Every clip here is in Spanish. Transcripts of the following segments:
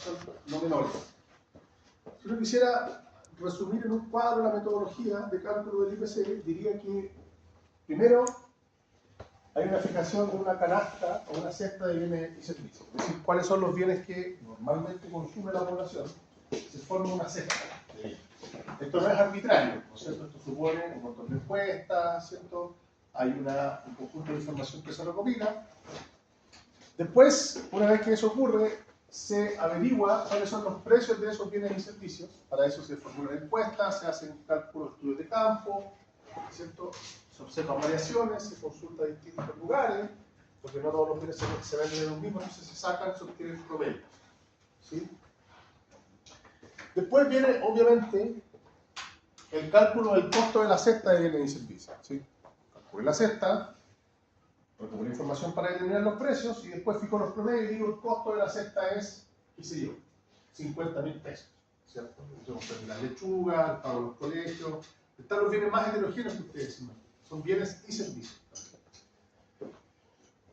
son no menores. Si uno quisiera resumir en un cuadro la metodología de cálculo del IPC, diría que primero hay una fijación de una canasta o una cesta de bienes y servicios. Es decir, cuáles son los bienes que normalmente consume la población. Se forma una cesta de bienes. Esto no es arbitrario, ¿no es cierto? Esto supone un montón de encuestas, ¿cierto? Hay un conjunto de información que se recopila. Después, una vez que eso ocurre, se averigua cuáles son los precios de esos bienes y servicios. Para eso se formulan encuestas, se hacen cálculos, estudios de campo, ¿cierto? Se observan variaciones, se consulta distintos lugares, porque no todos los bienes se venden en un mismo, entonces se sacan, se obtienen promedios. ¿Sí? Después viene, obviamente, el cálculo del costo de la cesta de bienes y servicios. ¿Sí? Calculé la cesta, recopilé información para determinar los precios y después fijo los promedios y digo el costo de la cesta es, qué sé yo, 50.000 pesos. ¿Cierto? Entonces, la lechuga, el pago de los colegios, están los bienes más heterogéneos que ustedes imaginan. Son bienes y servicios.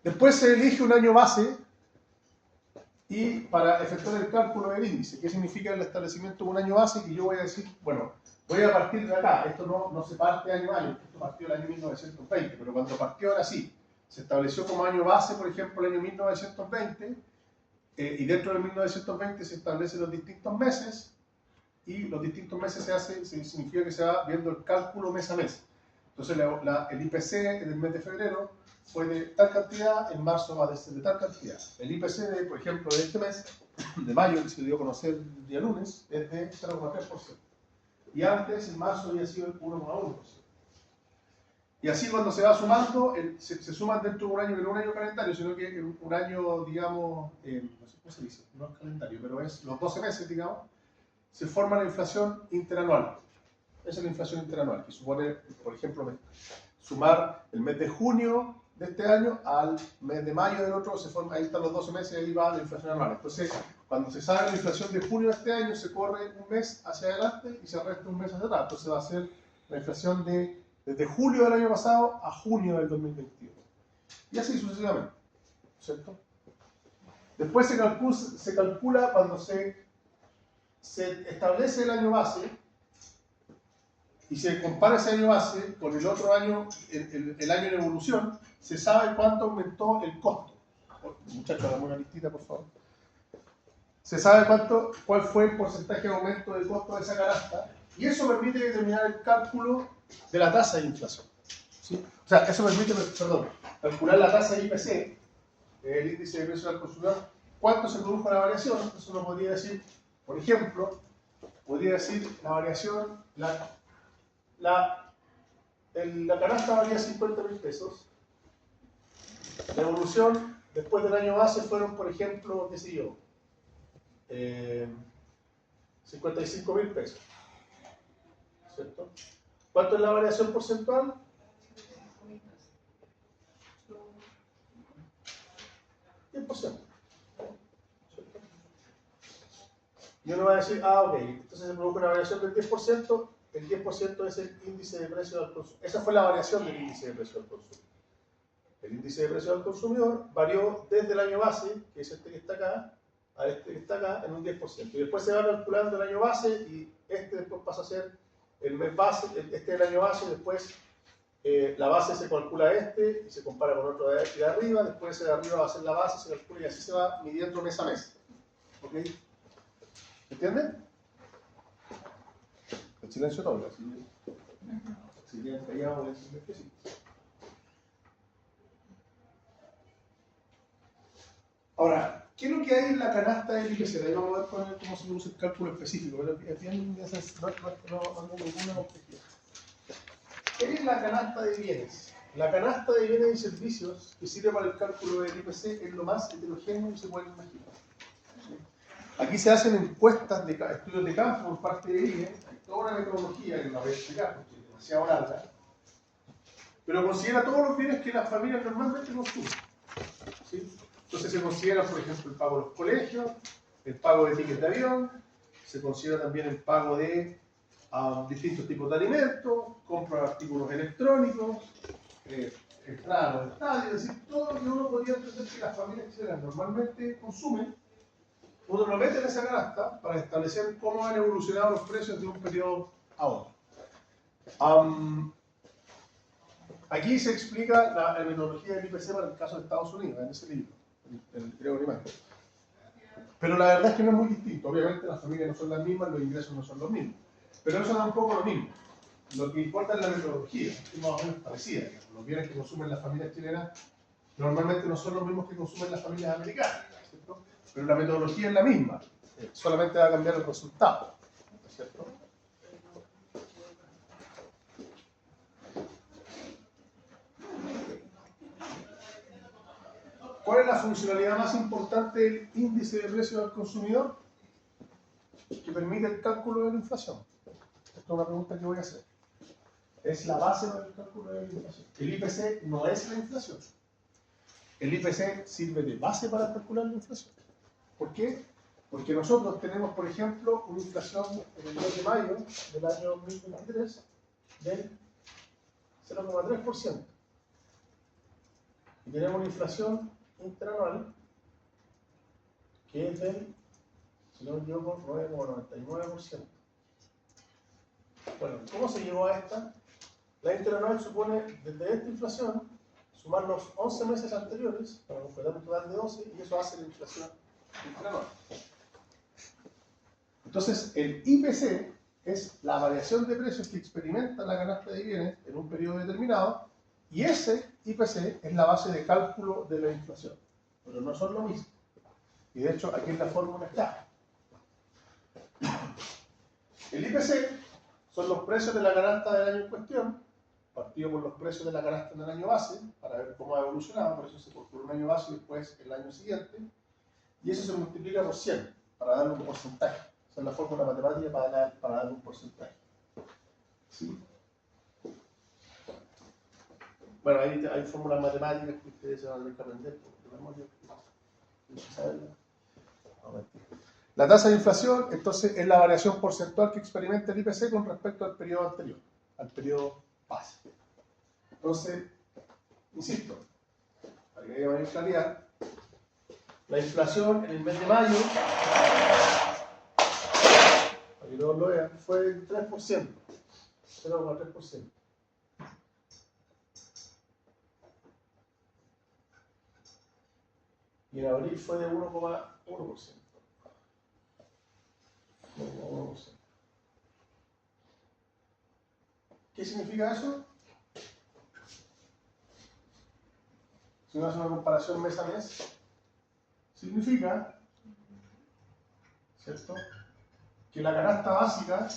Después se elige un año base y para efectuar el cálculo del índice. ¿Qué significa el establecimiento de un año base? Que yo voy a decir, bueno, voy a partir de acá. Esto no se parte año a año, esto partió el año 1920, pero cuando partió era así. Se estableció como año base, por ejemplo, el año 1920, y dentro del 1920 se establecen los distintos meses, y los distintos meses significa que se va viendo el cálculo mes a mes. Entonces el IPC del mes de febrero fue de tal cantidad, en marzo va a ser de tal cantidad. El IPC, por ejemplo, de este mes, de mayo, que se dio a conocer el día lunes, es de 0,3%. Y antes, en marzo, había sido el 1,1%. Y así cuando se va sumando, se suman dentro de un año, que no un año calendario, sino que un año, digamos, no sé cómo se dice, no es calendario, pero es los 12 meses, digamos, se forma la inflación interanual. Esa es la inflación interanual, que supone, por ejemplo, sumar el mes de junio de este año al mes de mayo del otro, ahí están los 12 meses y ahí va la inflación anual. Entonces, cuando se sabe la inflación de junio de este año, se corre un mes hacia adelante y se resta un mes hacia atrás. Entonces va a ser la inflación desde julio del año pasado a junio del 2021. Y así sucesivamente, ¿cierto? Después se calcula cuando se establece el año base y se compara ese año base con el otro año, el año en evolución, se sabe cuánto aumentó el costo. Muchachos, dame una listita, por favor. Se sabe cuál fue el porcentaje de aumento del costo de esa canasta, y eso permite determinar el cálculo de la tasa de inflación. ¿Sí? O sea, eso permite, calcular la tasa de IPC, el índice de precios al consumidor, cuánto se produjo la variación. Eso uno podría decir, por ejemplo, la variación, la canasta valía 50.000 pesos. La evolución después del año base fueron, por ejemplo, qué sé yo, 55.000 pesos. ¿Cierto? ¿Cuánto es la variación porcentual? 10%. ¿Cierto? Y uno va a decir, ok, entonces se produjo una variación del 10%, el 10% es el índice de precio al consumidor. Esa fue la variación del índice de precio al consumidor. El índice de precio al consumidor varió desde el año base, que es este que está acá, a este que está acá, en un 10%. Y después se va calculando el año base y este después pasa a ser el mes base, este es el año base, y después la base se calcula y se compara con otro de arriba, después ese de arriba va a ser la base, se calcula y así se va midiendo mes a mes. ¿Ok? ¿Entienden? El silencio no, si quedan callados, voy a decirles que sí. Ahora, ¿qué es lo que hay en la canasta del IPC? Ahí vamos a ver cómo se produce el cálculo específico, pero es bien, no hay ninguna complejidad. ¿Qué es la canasta de bienes? La canasta de bienes y servicios que sirve para el cálculo del IPC es lo más heterogéneo que se puede imaginar. Aquí se hacen encuestas de estudios de campo por parte de IE, hay toda una metodología que no voy a explicar porque es demasiado larga, pero considera todos los bienes que las familias normalmente consumen. ¿Sí? Entonces se considera, por ejemplo, el pago de los colegios, el pago de tickets de avión, se considera también el pago de distintos tipos de alimentos, compra de artículos electrónicos, entrada a los estadios, es decir, todo lo que uno podría entender que las familias chilenas normalmente consumen, uno lo mete en esa canasta para establecer cómo han evolucionado los precios de un periodo a otro. Aquí se explica la metodología del IPC para el caso de Estados Unidos, en ese libro, el griego alemán. Pero la verdad es que no es muy distinto. Obviamente las familias no son las mismas, los ingresos no son los mismos. Pero eso da un poco lo mismo. Lo que importa es la metodología, que es más o menos parecida. Los bienes que consumen las familias chilenas normalmente no son los mismos que consumen las familias americanas, ¿cierto? Pero la metodología es la misma, solamente va a cambiar el resultado, ¿cierto? ¿Cuál es la funcionalidad más importante del índice de precios al consumidor? Que permite el cálculo de la inflación. Esta es una pregunta que voy a hacer. Es la base para el cálculo de la inflación. El IPC no es la inflación. El IPC sirve de base para calcular la inflación. ¿Por qué? Porque nosotros tenemos, por ejemplo, una inflación en el mes de mayo del año 2023 del 0,3%. Y tenemos una inflación interanual que es del, si no me equivoco, 9,99%. Bueno, ¿cómo se llegó a esta? La interanual supone, desde esta inflación, sumar los 11 meses anteriores para completar un total de 12 y eso hace la inflación interanual. Entonces, el IPC es la variación de precios que experimenta la canasta de bienes en un periodo determinado y ese IPC es la base de cálculo de la inflación. Pero no son lo mismo. Y de hecho, aquí en la fórmula está. El IPC son los precios de la canasta del año en cuestión, partido por los precios de la canasta en el año base, para ver cómo ha evolucionado, por eso se calcula un año base y después el año siguiente, y eso se multiplica por 100, para darle un porcentaje. Esa es la fórmula matemática para darle un porcentaje. ¿Sí? Bueno, hay fórmulas matemáticas que ustedes se van a tener que aprender, porque tenemos que saberla. La tasa de inflación, entonces, es la variación porcentual que experimenta el IPC con respecto al periodo anterior, al periodo base. Entonces, insisto, para que haya mayor claridad, la inflación en el mes de mayo, para que todos lo vean, fue del 3%, 0,3%. Y en abril fue de 1,1%. ¿Qué significa eso? Si uno hace una comparación mes a mes, significa, ¿cierto?, que la canasta básica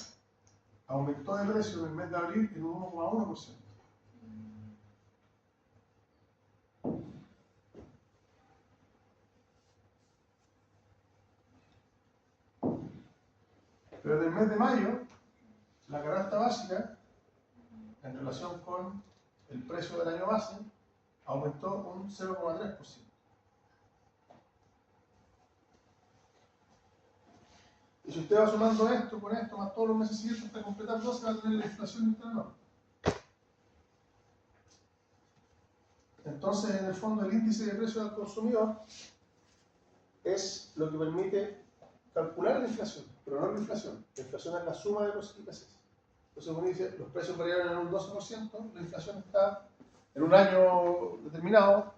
aumentó de precio en el mes de abril en un 1,1%. Pero en el mes de mayo, la canasta básica, en relación con el precio del año base, aumentó un 0,3%. Y si usted va sumando esto con esto, más todos los meses siguientes, hasta completar 12, va a tener la inflación interanual. Entonces, en el fondo, el índice de precios al consumidor es lo que permite calcular la inflación, pero no la inflación. La inflación es la suma de los IPCs. Entonces, uno dice, los precios variaron en un 12%, la inflación está en un año determinado,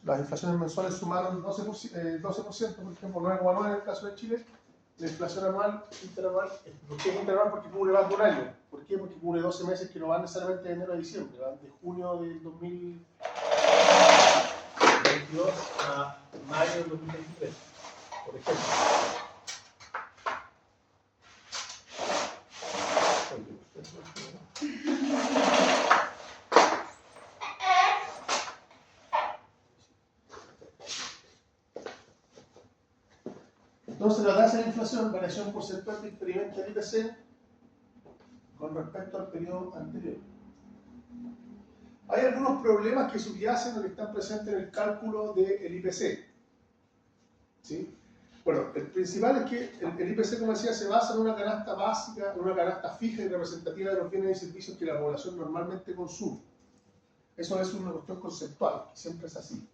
las inflaciones mensuales sumaron 12%, por ejemplo, 9,9 en el caso de Chile. La inflación anual, interanual, ¿por qué es interanual? Porque cubre más de un año. ¿Por qué? Porque cubre 12 meses que no van necesariamente de enero a diciembre, van de junio del 2022 a mayo del 2023, por ejemplo. Entonces, la tasa de inflación, variación porcentual que experimenta el IPC con respecto al periodo anterior. Hay algunos problemas que subyacen o que están presentes en el cálculo del IPC. ¿Sí? Bueno, el principal es que el IPC, como decía, se basa en una canasta básica, en una canasta fija y representativa de los bienes y servicios que la población normalmente consume. Eso es una cuestión conceptual, que siempre es así.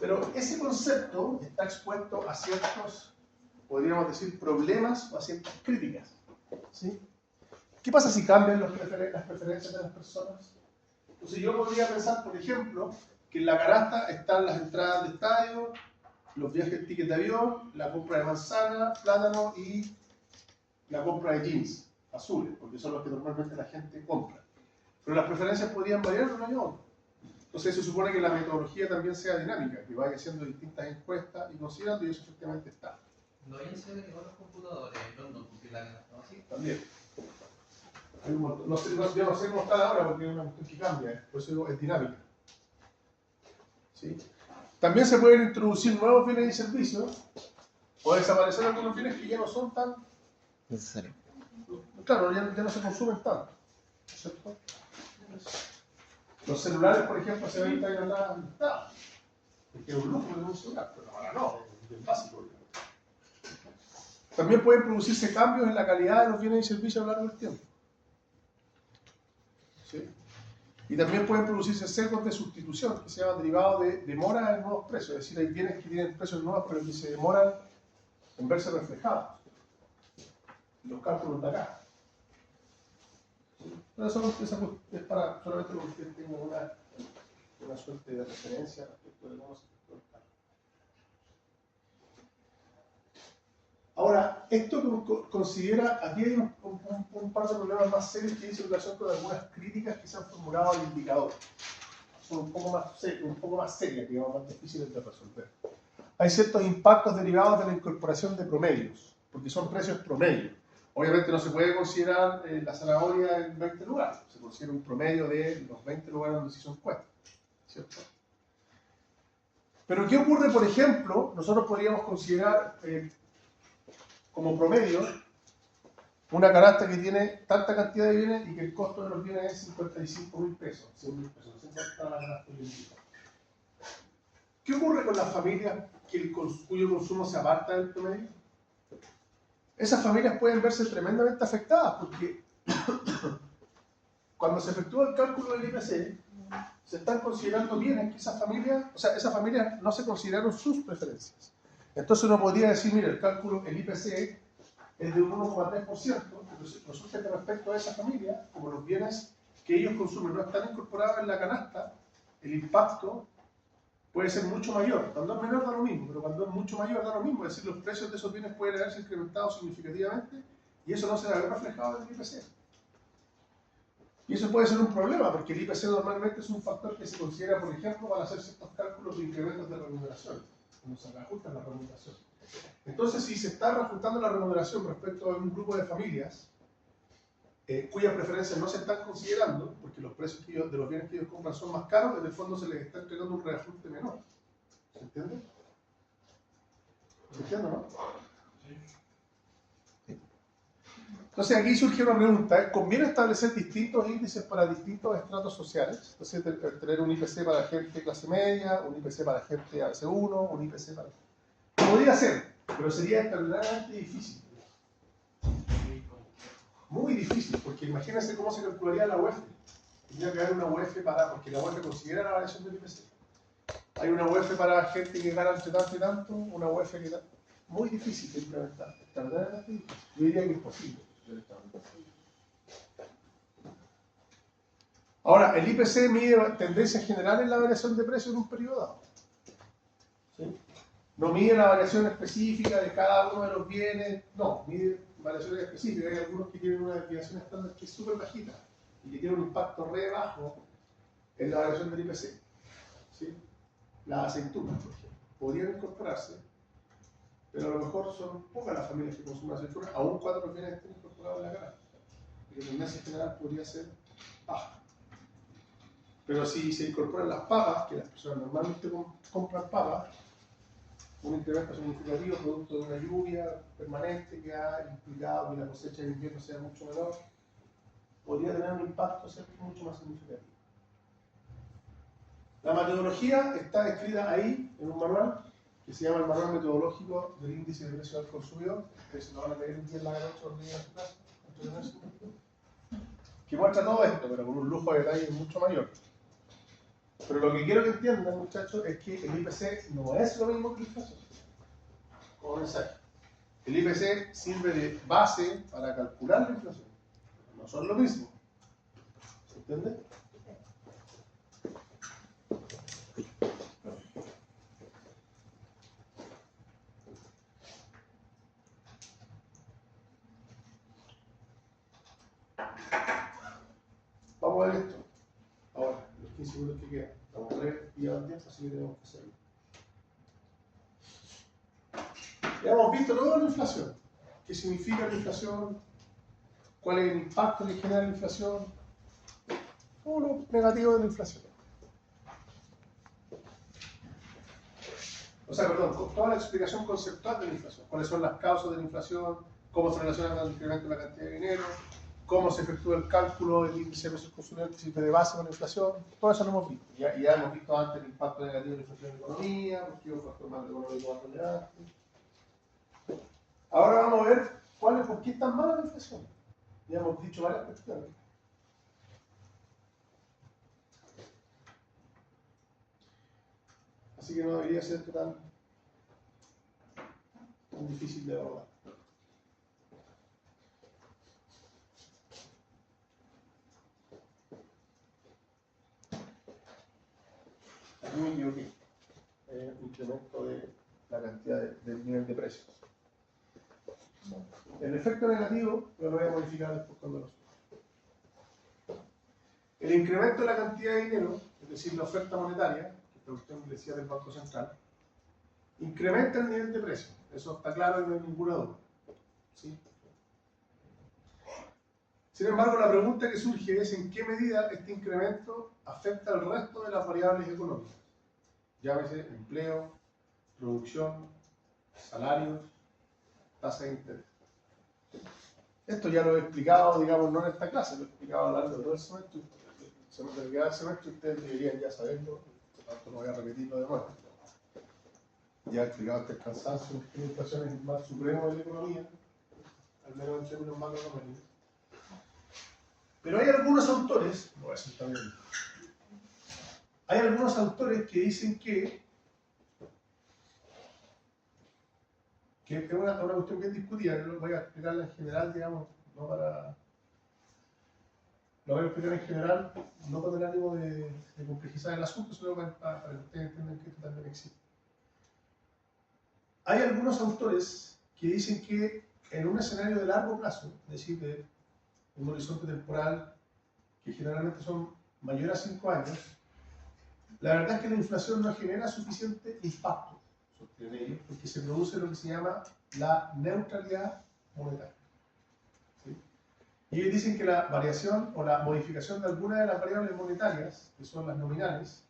Pero ese concepto está expuesto a ciertos, podríamos decir, problemas o a ciertas críticas. ¿Sí? ¿Qué pasa si cambian las preferencias de las personas? Entonces yo podría pensar, por ejemplo, que en la canasta están las entradas de estadio, los viajes, tickets de avión, la compra de manzana, plátano y la compra de jeans azules, porque son los que normalmente la gente compra. Pero las preferencias podrían variar de un año a otro. Entonces se supone que la metodología también sea dinámica, que vaya haciendo distintas encuestas y considerando, y eso efectivamente está. No hay en serio que con los computadores, los notebooks, la ¿no? ¿Sí? También. Hay un montón. Yo no sé cómo está ahora porque es una cuestión que cambia, por eso digo, es dinámica. ¿Sí? También se pueden introducir nuevos bienes y servicios o desaparecer algunos bienes que ya no son tan Necesario. claro, ya no se consumen tanto, ¿cierto? Los celulares, por ejemplo, hace 20 años atrás estaban, porque era un lujo de un celular, pero ahora no, es básico. También pueden producirse cambios en la calidad de los bienes y servicios a lo largo del tiempo. ¿Sí? Y también pueden producirse sesgos de sustitución, que se llaman derivados de demora en nuevos precios, es decir, hay bienes que tienen precios nuevos, pero que se demoran en verse reflejados. Los cálculos de acá. Pero eso es para solamente que ustedes tengan una suerte de referencia respecto de cómo se efectúa el cálculo. Ahora, esto considera, aquí hay un par de problemas más serios que dice en relación con algunas críticas que se han formulado al indicador. Son un poco más serias, digamos, más difíciles de resolver. Hay ciertos impactos derivados de la incorporación de promedios, porque son precios promedio. Obviamente no se puede considerar la zanahoria en 20 lugares, se considera un promedio de los 20 lugares donde se hizo encuesta, ¿cierto? Pero ¿qué ocurre, por ejemplo? Nosotros podríamos considerar como promedio una canasta que tiene tanta cantidad de bienes y que el costo de los bienes es 55.000 pesos, 100.000 pesos, no sé cuánto está la canasta hoy en día. ¿Qué ocurre con las familias cuyo consumo se aparta del promedio? Esas familias pueden verse tremendamente afectadas porque cuando se efectúa el cálculo del IPC, se están considerando bienes que esas familias no se consideraron sus preferencias. Entonces uno podría decir, mira, el IPC es de un 1,3%, pero resulta que respecto a esa familia, como los bienes que ellos consumen no están incorporados en la canasta, el impacto puede ser mucho mayor. Cuando es menor da lo mismo, pero cuando es mucho mayor da lo mismo. Es decir, los precios de esos bienes pueden haberse incrementado significativamente y eso no se va a ver reflejado en el IPC. Y eso puede ser un problema, porque el IPC normalmente es un factor que se considera, por ejemplo, para hacer ciertos cálculos de incrementos de remuneración, cuando se reajustan la remuneración. Entonces, si se está reajustando la remuneración respecto a un grupo de familias cuyas preferencias no se están considerando, porque los precios de los bienes que ellos compran son más caros, en el fondo se les está entregando un reajuste menor. ¿Se entiende? ¿Se entiende, no? Sí. Entonces aquí surge una pregunta, ¿conviene establecer distintos índices para distintos estratos sociales? Entonces tener un IPC para gente de clase media, un IPC para gente AC1, un IPC para... Podría ser, pero sería extraordinariamente difícil. Muy difícil, porque imagínense cómo se calcularía la UEF. Tendría que haber una UEF porque la UEF considera la variación del IPC. Hay una UEF para gente que gana entre tanto y tanto, una UEF que da... Muy difícil de implementar, extraordinariamente difícil. Yo diría que imposible. Ahora, el IPC mide tendencias generales en la variación de precios en un periodo dado. ¿Sí? No mide la variación específica de cada uno de los bienes, no, mide variaciones específicas. Hay algunos que tienen una desviación estándar que es súper bajita y que tiene un impacto re bajo en la variación del IPC. ¿Sí? Las aceitunas, por ejemplo, podrían incorporarse, pero a lo mejor son pocas las familias que consumen aceitunas, aun cuando los bienes estén incorporados en la canasta. Y la tendencia general podría ser baja. Pero si se incorporan las papas, que las personas normalmente compran papas, un incremento significativo producto de una lluvia permanente que ha implicado que la cosecha de invierno sea mucho menor, podría tener un impacto mucho más significativo. La metodología está descrita ahí en un manual que se llama el Manual Metodológico del Índice de Precios al Consumidor, que se lo van a leer un día en la noche o en su casa, que muestra todo esto, pero con un lujo de detalle mucho mayor. Pero lo que quiero que entiendan, muchachos, es que el IPC no es lo mismo que la inflación. Como mensaje. El IPC sirve de base para calcular la inflación. No son lo mismo. ¿Se entiende? Vamos a ver esto. Ahora, los 15 minutos que quedan. Vamos a ver, ya el tiempo, así que tenemos que hacerlo. Ya hemos visto luego la inflación. ¿Qué significa la inflación? ¿Cuál es el impacto que genera la inflación? Todo lo negativo de la inflación. O sea, perdón, con toda la explicación conceptual de la inflación. ¿Cuáles son las causas de la inflación? ¿Cómo se relaciona con el incremento de la cantidad de dinero? ¿Cómo se efectúa el cálculo del índice de precios consumidores que sirve de base con la inflación? Todo eso lo hemos visto. Ya hemos visto antes el impacto negativo de la inflación en la economía, porque es un factor macroeconómico más relevante. Ahora vamos a ver por qué es tan mala la inflación. Ya hemos dicho varias cuestiones. Así que no debería ser tan difícil de abordar. Aquí me equivoqué. Incremento de la cantidad del nivel de precios. El efecto negativo lo voy a modificar después cuando lo suba. El incremento de la cantidad de dinero, es decir, la oferta monetaria, que es la cuestión que decía del Banco Central, incrementa el nivel de precios. Eso está claro y no hay ninguna duda. ¿Sí? Sin embargo, la pregunta que surge es en qué medida este incremento afecta al resto de las variables económicas. Llámese empleo, producción, salarios, tasa de interés. Esto ya lo he explicado, digamos, no en esta clase, lo he explicado a lo largo de todo el semestre. El semestre ustedes deberían ya saberlo, por tanto no voy a repetirlo de nuevo. Ya he explicado este cansancio, que la inflación es el mal supremo de la economía, al menos en términos macroeconómicos. Pero hay algunos autores, lo voy a decir también, hay algunos autores que dicen que es una cuestión bien discutida, lo voy a explicarla en general, digamos, no para... Lo voy a explicar en general, no con el ánimo de complejizar el asunto, sino para que ustedes entiendan que esto también existe. Hay algunos autores que dicen que en un escenario de largo plazo, es decir, de un horizonte temporal que generalmente son mayores a 5 años, la verdad es que la inflación no genera suficiente impacto sobre ellos, porque se produce lo que se llama la neutralidad monetaria. ¿Sí? Y ellos dicen que la variación o la modificación de alguna de las variables monetarias, que son las nominales,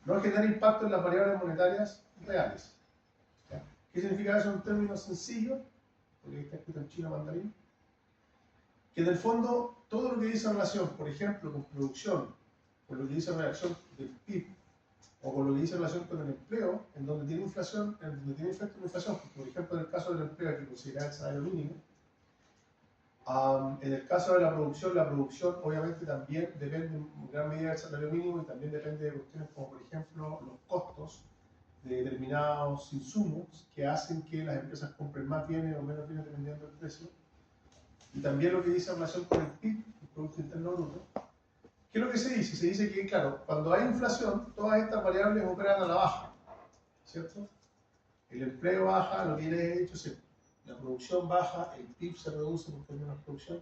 no genera impacto en las variables monetarias reales. ¿Ya? ¿Qué significa eso en términos sencillos? Porque está escrito en chino mandarín. Que en el fondo todo lo que dice relación, por ejemplo, con producción, con lo que dice relación del PIB, o con lo que dice relación con el empleo, en donde tiene inflación, en donde tiene efecto de inflación, por ejemplo, en el caso del empleo, que considera el salario mínimo, en el caso de la producción obviamente también depende en gran medida del salario mínimo y también depende de cuestiones como, por ejemplo, los costos de determinados insumos que hacen que las empresas compren más bienes o menos bienes dependiendo del precio. Y también lo que dice en relación con el PIB, el Producto Interno Bruto. ¿Qué es lo que se dice? Se dice que, claro, cuando hay inflación, todas estas variables operan a la baja, ¿cierto? El empleo baja, lo que le he dicho, la producción baja, el PIB se reduce porque hay menos producción.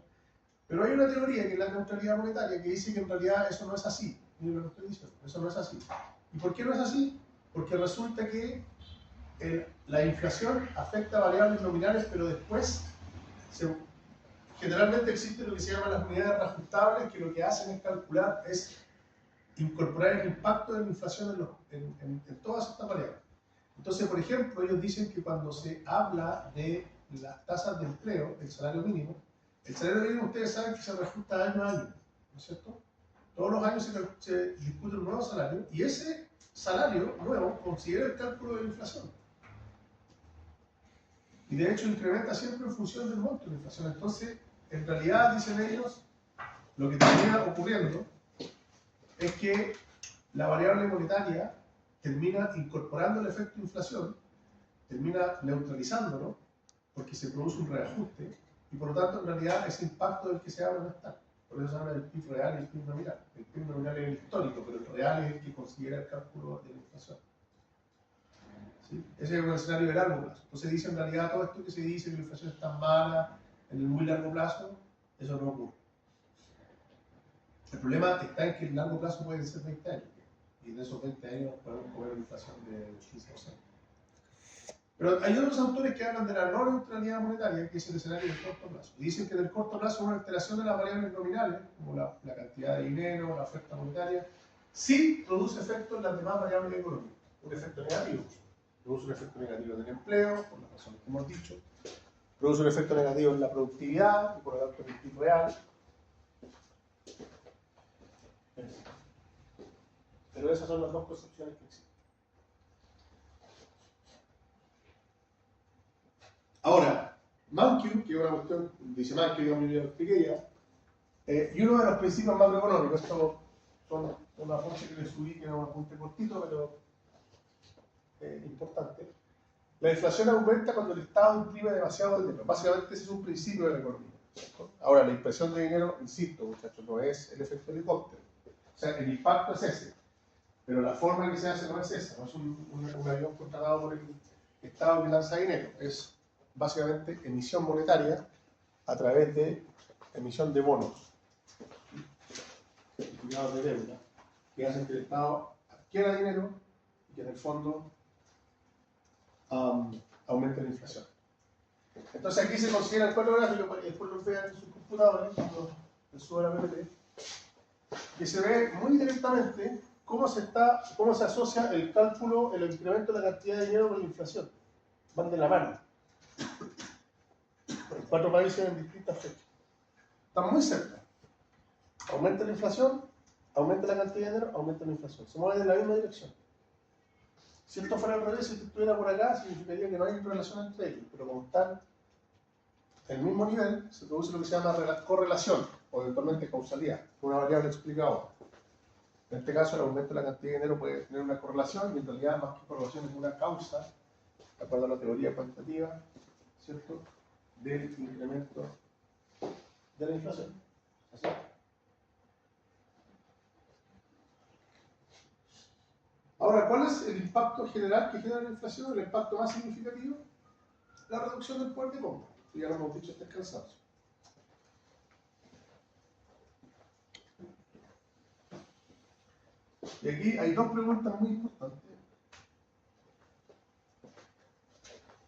Pero hay una teoría que es la neutralidad monetaria que dice que en realidad eso no es así. Miren lo que estoy diciendo, eso no es así. ¿Y por qué no es así? Porque resulta que la inflación afecta a variables nominales, pero después generalmente existe lo que se llama las unidades reajustables, que lo que hacen es calcular, es incorporar el impacto de la inflación en todas estas variables. Entonces, por ejemplo, ellos dicen que cuando se habla de las tasas de empleo, el salario mínimo ustedes saben que se reajusta año a año, ¿no es cierto? Todos los años se discute un nuevo salario y ese salario nuevo considera el cálculo de la inflación. Y de hecho incrementa siempre en función del monto de la inflación. Entonces, en realidad, dicen ellos, lo que termina ocurriendo es que la variable monetaria termina incorporando el efecto de inflación, termina neutralizándolo, porque se produce un reajuste, y por lo tanto, en realidad, ese impacto del que se habla no está. Por eso se habla del PIB real y el PIB nominal. El PIB nominal es el histórico, pero el real es el que considera el cálculo de la inflación. ¿Sí? Ese es un escenario de largo plazo. Entonces dice, en realidad, todo esto que se dice, que la inflación es tan mala en el muy largo plazo, eso no ocurre. El problema está en que el largo plazo puede ser 20 años. Y en esos 20 años podemos comer una inflación de 15%. Pero hay otros autores que hablan de la no neutralidad monetaria, que es el escenario del corto plazo. Y dicen que en el corto plazo una alteración de las variables nominales, como la cantidad de dinero, la oferta monetaria, sí produce efecto en las demás variables económicas. Un efecto negativo. Produce un efecto negativo en el empleo, por las razones que hemos dicho. Produce un efecto negativo en la productividad, y por lo tanto en el PIB real. Pero esas son las dos concepciones que existen. Ahora, Mankiw, que es una cuestión, dice Mankiw, yo lo expliqué ya, y uno de los principios macroeconómicos, esto son una apunte que le subí, que es un apunte cortito, pero importante. La inflación aumenta cuando el Estado imprime demasiado dinero. Básicamente ese es un principio de la economía. Ahora, la impresión de dinero, insisto, muchachos, no es el efecto helicóptero. O sea, el impacto es ese. Pero la forma en que se hace no es esa. No es un avión contratado por el Estado que lanza dinero. Es básicamente emisión monetaria a través de emisión de bonos, certificados de deuda, que hacen que el Estado adquiera dinero y que en el fondo aumente la inflación. Entonces aquí se considera el cuadro gráfico para que después lo vean en sus computadores, cuando suba la PPT, que se ve muy directamente cómo se asocia el cálculo, el incremento de la cantidad de dinero con la inflación. Van de la mano. En 4 países en distintas fechas. Están muy cerca. Aumenta la inflación, aumenta la cantidad de dinero, aumenta la inflación. Se mueven en la misma dirección. Si esto fuera al revés, si esto estuviera por acá, significaría que no hay relación entre ellos. Pero como están en el mismo nivel, se produce lo que se llama correlación, o eventualmente causalidad. Una variable explica otra. En este caso, el aumento de la cantidad de dinero puede tener una correlación, y en realidad, más que correlación, es una causa, de acuerdo a la teoría cuantitativa, ¿cierto?, del incremento de la inflación. ¿Así? Ahora, ¿cuál es el impacto general que genera la inflación? El impacto más significativo, la reducción del poder de compra. Ya lo hemos dicho, está cansados. Y aquí hay dos preguntas muy importantes.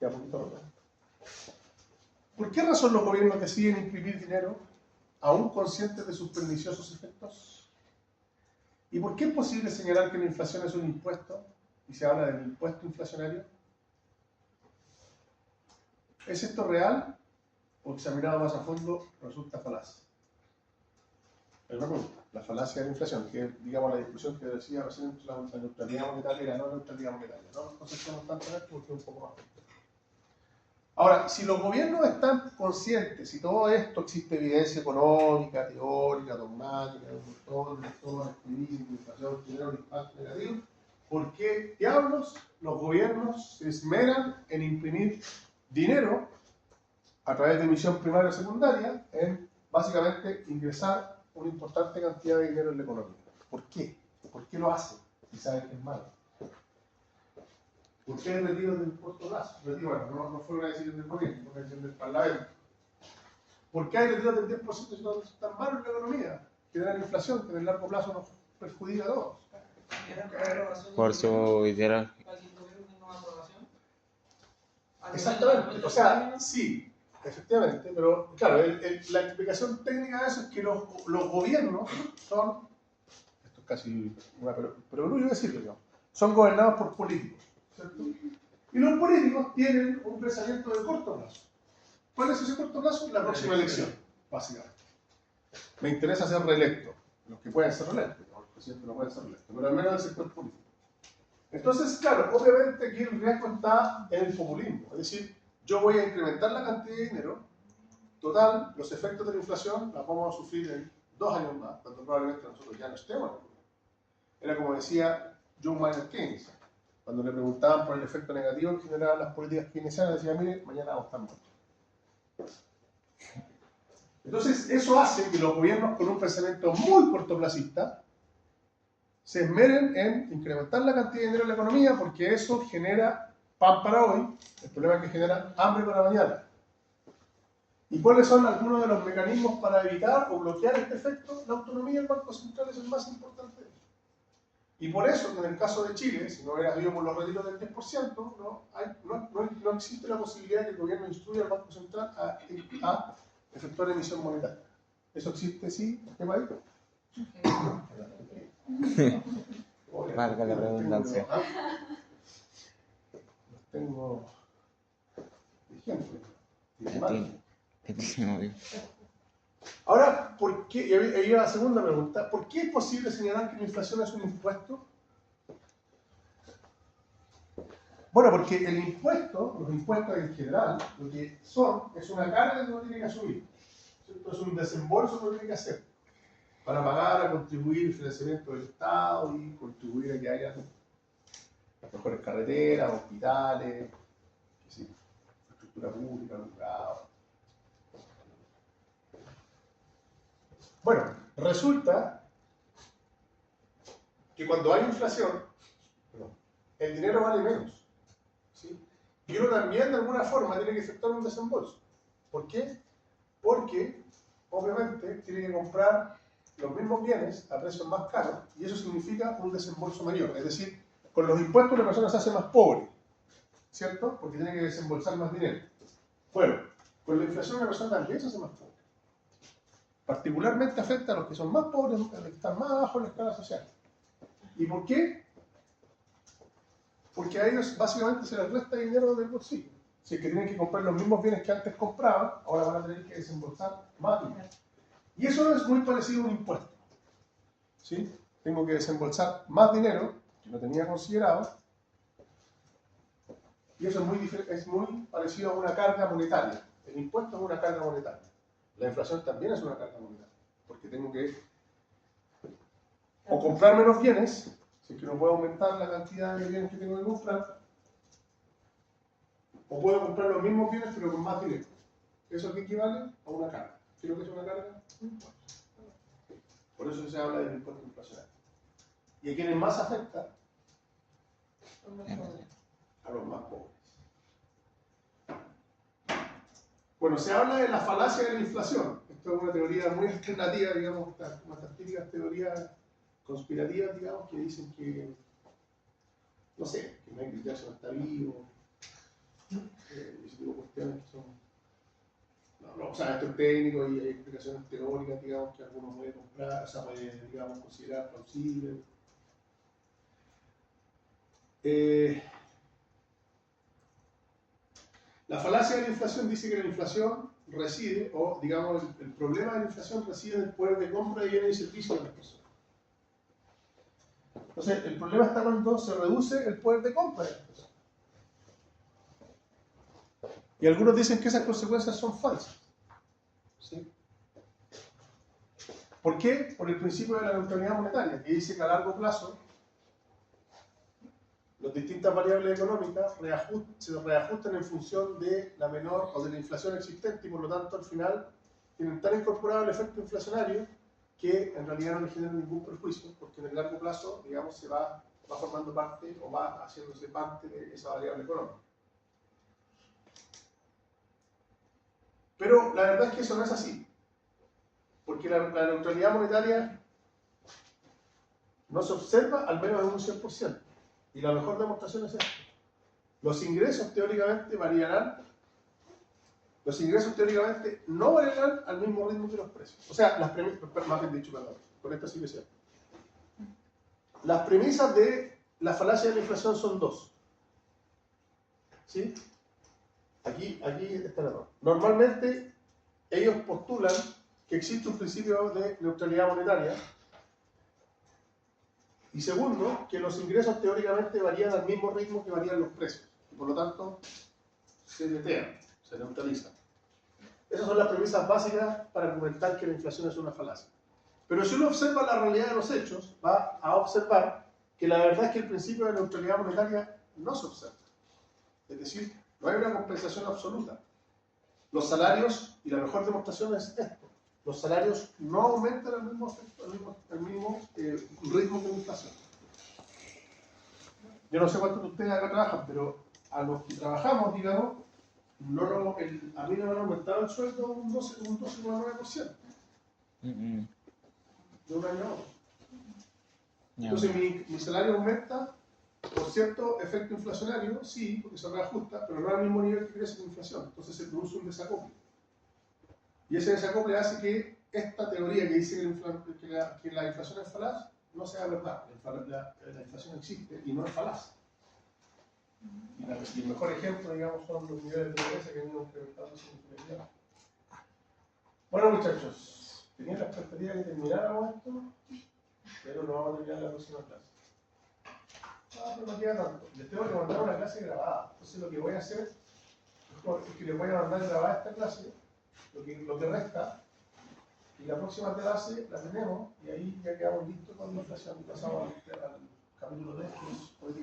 Ya, poquito más. ¿Por qué razón los gobiernos deciden imprimir dinero, aún conscientes de sus perniciosos efectos? ¿Y por qué es posible señalar que la inflación es un impuesto y se habla del impuesto inflacionario? ¿Es esto real o, examinado más a fondo, resulta falaz? Es una pregunta. La falacia de la inflación, que es, digamos, la discusión que decía recién entre la neutralidad monetaria y la no neutralidad monetaria. No nos concentremos tanto en esto porque es un poco más. Ahora, si los gobiernos están conscientes, y todo esto existe evidencia económica, teórica, dogmática, todo escribir, inflación, genera un impacto negativo, ¿por qué diablos los gobiernos se esmeran en imprimir dinero a través de emisión primaria o secundaria en básicamente ingresar una importante cantidad de dinero en la economía? ¿Por qué? ¿Por qué lo hacen? Si saben que es malo. ¿Por qué hay retiros del corto plazo? Bueno, no fue una decisión del gobierno, fue una decisión del Parlamento. ¿Por qué hay retiros del 10% si no están malos en la economía? Generan inflación que en el largo plazo nos perjudica a todos. Por su ideología. Exactamente, o sea, sí, efectivamente, pero claro, la explicación técnica de eso es que los gobiernos son, esto es casi una perogrullo decirlo, digamos, son gobernados por políticos, ¿cierto? Y los políticos tienen un pensamiento de corto plazo. ¿Cuál es ese corto plazo? La próxima elección, básicamente. Me interesa ser reelecto, los que pueden ser reelectos, el presidente no puede ser reelecto, pero al menos el sector político. Entonces, claro, obviamente aquí el riesgo está en el populismo, es decir, yo voy a incrementar la cantidad de dinero, total, los efectos de la inflación la vamos a sufrir en 2 años más, cuando probablemente nosotros ya no estemos en el era como decía John Maynard Keynes. Cuando le preguntaban por el efecto negativo que generaban las políticas keynesianas, decía, mire, mañana vamos a estar muertos. Entonces, eso hace que los gobiernos con un pensamiento muy cortoplacista se esmeren en incrementar la cantidad de dinero en la economía porque eso genera pan para hoy, el problema es que genera hambre para mañana. ¿Y cuáles son algunos de los mecanismos para evitar o bloquear este efecto? La autonomía del Banco Central es el más importante. Y por eso, en el caso de Chile, si no hubiera habido por los retiros del 10%, no existe la posibilidad de que el gobierno instruya al Banco Central a efectuar emisión monetaria. ¿Eso existe, sí, en qué país? Valga la redundancia. Tengo ejemplo. Ahora, ¿por qué? Y ahí va la segunda pregunta. ¿Por qué es posible señalar que la inflación es un impuesto? Bueno, porque el impuesto, los impuestos en general, lo que son, es una carga que uno tiene que asumir. ¿Cierto? Es un desembolso que uno tiene que hacer para pagar, a contribuir al financiamiento del Estado y contribuir a que haya mejores carreteras, hospitales, infraestructura pública, mercado. Bueno, resulta que cuando hay inflación, el dinero vale menos. ¿Sí? Y uno también, de alguna forma, tiene que efectuar un desembolso. ¿Por qué? Porque, obviamente, tiene que comprar los mismos bienes a precios más caros y eso significa un desembolso mayor. Es decir, con los impuestos la persona se hace más pobre, ¿cierto? Porque tiene que desembolsar más dinero. Bueno, con la inflación la persona también se hace más pobre. Particularmente afecta a los que son más pobres, a los que están más abajo en la escala social. ¿Y por qué? Porque a ellos básicamente se les resta dinero del bolsillo. Si es que tienen que comprar los mismos bienes que antes compraban, ahora van a tener que desembolsar más dinero. Y eso es muy parecido a un impuesto. ¿Sí? Tengo que desembolsar más dinero que no tenía considerado. Y eso es muy parecido a una carga monetaria. El impuesto es una carga monetaria. La inflación también es una carga monetaria. Porque tengo que o comprar menos bienes, si es que no puedo aumentar la cantidad de bienes que tengo que comprar, o puedo comprar los mismos bienes pero con más dinero. Eso equivale a una carga. ¿Qué es lo que es una carga? Un impuesto. Por eso se habla del impuesto inflacionario. ¿Y a quienes más afecta? A los más pobres. Bueno, se habla de la falacia de la inflación. Esto es una teoría muy alternativa, digamos, unas típicas teorías conspirativas, digamos, que dicen que, no sé, que Michael Jackson está vivo, ese tipo de cuestiones que son, o sea, esto es técnico y hay explicaciones teóricas, digamos, que algunos pueden comprar, o sea, pueden, digamos, considerar plausibles. La falacia de la inflación dice que la inflación reside, o digamos, el problema de la inflación reside en el poder de compra de bienes y servicios de las personas. Entonces, el problema está cuando se reduce el poder de compra de las personas. Y algunos dicen que esas consecuencias son falsas. ¿Sí? ¿Por qué? Por el principio de la neutralidad monetaria, que dice que a largo plazo las distintas variables económicas se reajustan en función de la menor o de la inflación existente y por lo tanto al final tienen tan incorporado el efecto inflacionario que en realidad no le genera ningún perjuicio porque en el largo plazo, digamos, se va formando parte o va haciéndose parte de esa variable económica. Pero la verdad es que eso no es así, porque la neutralidad monetaria no se observa al menos en un 100%. Y la mejor demostración es esta. Los ingresos teóricamente no variarán al mismo ritmo que los precios. O sea, las premisas, más bien dicho, perdón, con esta sí que es cierto. Las premisas de la falacia de la inflación son dos. ¿Sí? Aquí está el error. Normalmente, ellos postulan que existe un principio de neutralidad monetaria. Y segundo, que los ingresos teóricamente varían al mismo ritmo que varían los precios. Y por lo tanto, se netean, se neutralizan. Esas son las premisas básicas para argumentar que la inflación es una falacia. Pero si uno observa la realidad de los hechos, va a observar que la verdad es que el principio de neutralidad monetaria no se observa. Es decir, no hay una compensación absoluta. Los salarios, y la mejor demostración es esto, los salarios no aumentan al mismo ritmo que la inflación. Yo no sé cuántos de ustedes acá trabajan, pero a los que trabajamos, digamos, a mí no me han aumentado el sueldo un 12,9% de un año a otro. Entonces mi salario aumenta por cierto efecto inflacionario, sí, porque se reajusta, pero no al mismo nivel que crece la inflación. Entonces se produce un desacople. Y ese desacople hace que esta teoría que dice que la inflación es falaz no sea verdad. La inflación existe y no es falaz. Y el mejor ejemplo, digamos, son los niveles de pobreza que han ido incrementando significativamente. Bueno, muchachos, tenía la expectativa de que termináramos esto, pero lo vamos a terminar en la próxima clase. Pero no queda tanto. Les tengo que mandar una clase grabada. Entonces lo que voy a hacer es que les voy a mandar grabada esta clase, lo que resta, y la próxima clase la tenemos, y ahí ya quedamos listos con la inflación. Pasamos al capítulo 3, que es política.